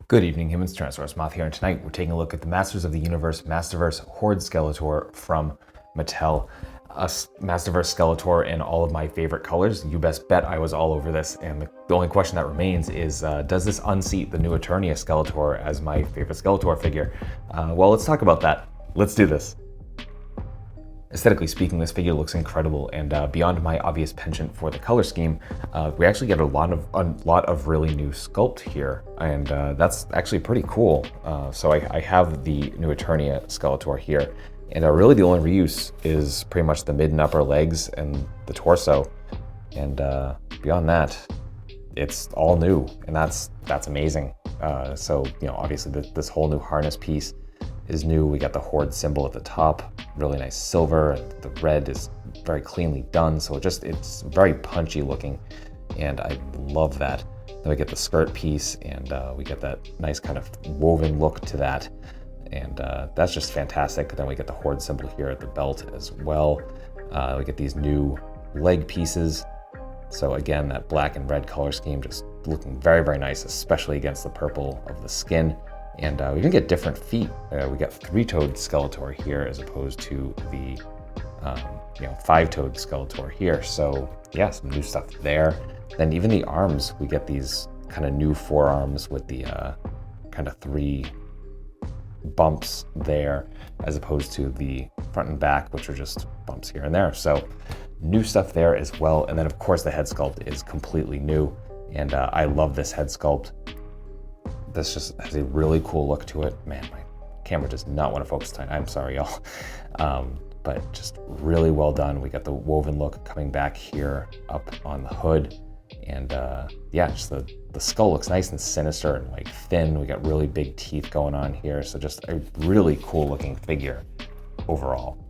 Good evening, humans. Tyrannosaurusmoth here, and tonight we're taking a look at the Masters of the Universe Masterverse Horde Skeletor from Mattel. A Masterverse Skeletor in all of my favorite colors. You best bet I was all over this, and the only question that remains is, does this unseat the new Eternia Skeletor as my favorite Skeletor figure? Well, let's talk about that. Let's do this. Aesthetically speaking, this figure looks incredible, and beyond my obvious penchant for the color scheme, we actually get a lot of really new sculpt here, and that's actually pretty cool. So I have the new Eternia Skeletor here, and really the only reuse is pretty much the mid and upper legs and the torso, and beyond that, it's all new, and that's amazing. So obviously this whole new harness piece is new. We got the Horde symbol at the top, really nice silver, and the red is very cleanly done, so it's very punchy looking, and I love that. Then we get the skirt piece, and we get that nice kind of woven look to that, and that's just fantastic. Then we get the Horde symbol here at the belt as well. We get these new leg pieces, so again, that black and red color scheme just looking very, very nice, especially against the purple of the skin. And we even get different feet. We got three-toed Skeletor here as opposed to the five-toed Skeletor here. So yeah, some new stuff there. Then even the arms, we get these kind of new forearms with the kind of three bumps there as opposed to the front and back, which are just bumps here and there. So new stuff there as well. And then of course the head sculpt is completely new. And I love this head sculpt. This just has a really cool look to it. Man, my camera does not want to focus tonight. I'm sorry, y'all. But just really well done. We got the woven look coming back here up on the hood. And yeah, just the skull looks nice and sinister and like thin. We got really big teeth going on here. So just a really cool looking figure overall.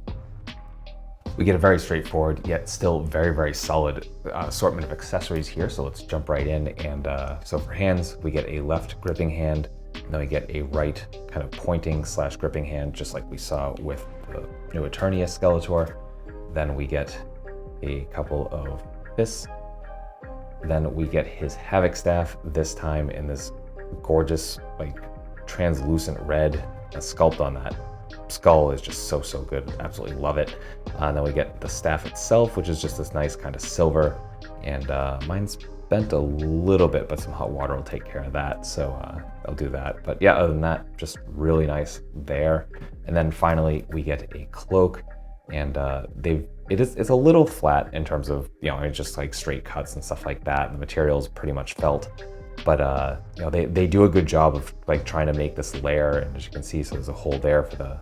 We get a very straightforward, yet still very, very solid assortment of accessories here. So let's jump right in. And so for hands, we get a left gripping hand, and then we get a right kind of pointing / gripping hand, just like we saw with the new Eternia Skeletor. Then we get a couple of fists. Then we get his Havoc Staff, this time in this gorgeous, like translucent red. A sculpt on that skull is just so good. Absolutely love it. And then we get the staff itself, which is just this nice kind of silver, and mine's bent a little bit, but some hot water will take care of that, so I'll do that. But yeah, other than that, just really nice there. And then finally we get a cloak, and it's a little flat in terms of it's just like straight cuts and stuff like that. The material is pretty much felt, but they do a good job of like trying to make this layer, and as you can see, so there's a hole there for the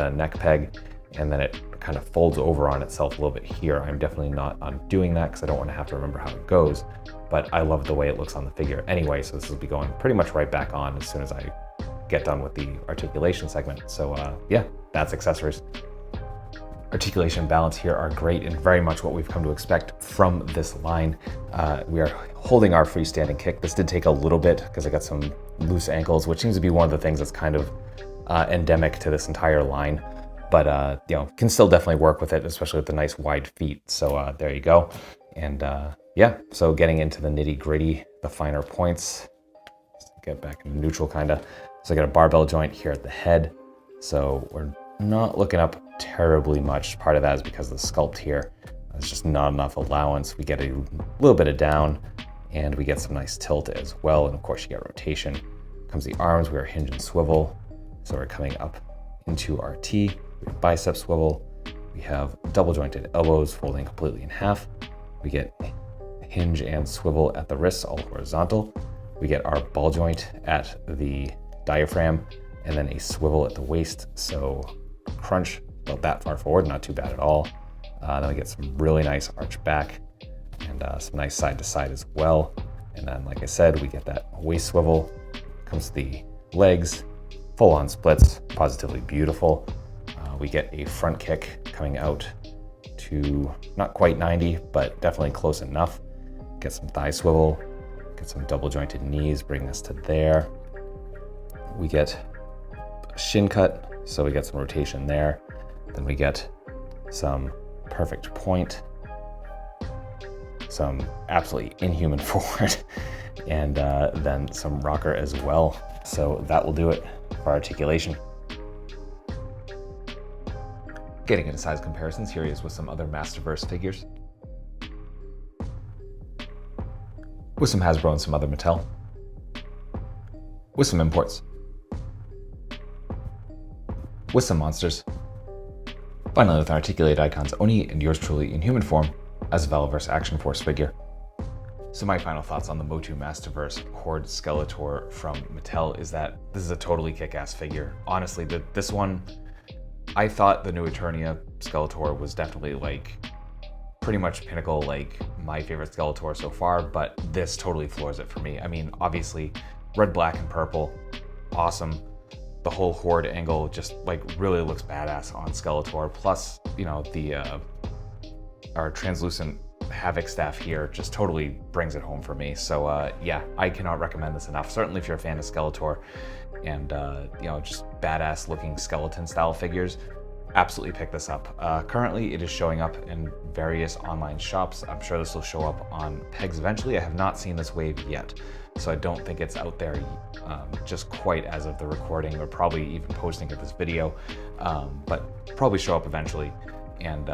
neck peg, and then it kind of folds over on itself a little bit here. I'm definitely not undoing that because I don't want to have to remember how it goes, but I love the way it looks on the figure anyway, so this will be going pretty much right back on as soon as I get done with the articulation segment. So yeah, that's accessories. Articulation and balance here are great and very much what we've come to expect from this line. We are holding our freestanding kick. This did take a little bit because I got some loose ankles, which seems to be one of the things that's kind of endemic to this entire line, but can still definitely work with it, especially with the nice wide feet. So there you go. And yeah, so getting into the nitty gritty, the finer points, get back into neutral kinda. So I got a barbell joint here at the head. So we're not looking up terribly much. Part of that is because of the sculpt here. There's just not enough allowance. We get a little bit of down, and we get some nice tilt as well. And of course you get rotation. Comes the arms, we are hinge and swivel. So we're coming up into our T. We have bicep swivel. We have double jointed elbows folding completely in half. We get hinge and swivel at the wrists, all horizontal. We get our ball joint at the diaphragm, and then a swivel at the waist. So crunch about that far forward, not too bad at all. Then we get some really nice arch back, and some nice side to side as well. And then, like I said, we get that waist swivel. Comes the legs, full on splits, positively beautiful. We get a front kick coming out to not quite 90, but definitely close enough. Get some thigh swivel, get some double jointed knees, bring us to there. We get a shin cut, so we get some rotation there. Then we get some perfect point, some absolutely inhuman forward, and then some rocker as well. So that will do it for articulation. Getting into size comparisons, here he is with some other Masterverse figures, with some Hasbro and some other Mattel, with some imports, with some monsters, finally with an articulated icons Oni and yours truly in human form as a Valorverse Action Force figure. So my final thoughts on the MOTU Masterverse Horde Skeletor from Mattel is that this is a totally kick-ass figure. Honestly, this one, I thought the new Eternia Skeletor was definitely like pretty much pinnacle, like my favorite Skeletor so far, but this totally floors it for me. I mean, obviously red, black, and purple, awesome. The whole Horde angle just like really looks badass on Skeletor. Plus, you know, our translucent Havoc staff here just totally brings it home for me. So yeah, I cannot recommend this enough. Certainly if you're a fan of Skeletor and you know, just badass looking skeleton style figures, absolutely pick this up. Currently it is showing up in various online shops. I'm sure this will show up on pegs eventually. I have not seen this wave yet, so I don't think it's out there just quite as of the recording, or probably even posting of this video, but probably show up eventually. And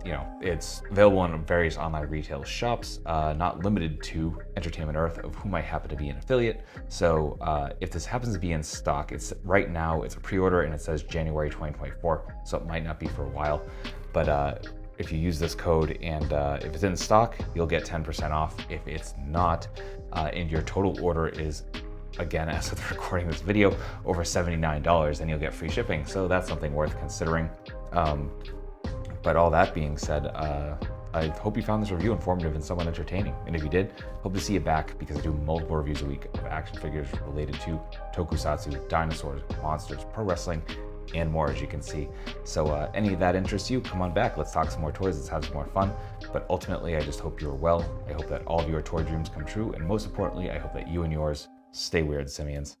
you know, it's available in various online retail shops, not limited to Entertainment Earth, of whom I happen to be an affiliate. So if this happens to be in stock, it's right now, it's a pre-order and it says January 2024, so it might not be for a while. But if you use this code and if it's in stock, you'll get 10% off. If it's not, and your total order is, again, as of the recording of this video, over $79, then you'll get free shipping. So that's something worth considering. But all that being said, I hope you found this review informative and somewhat entertaining. And if you did, hope to see you back, because I do multiple reviews a week of action figures related to tokusatsu, dinosaurs, monsters, pro wrestling, and more, as you can see. So any of that interests you, come on back. Let's talk some more toys. Let's have some more fun. But ultimately, I just hope you're well. I hope that all of your toy dreams come true. And most importantly, I hope that you and yours stay weird, simians.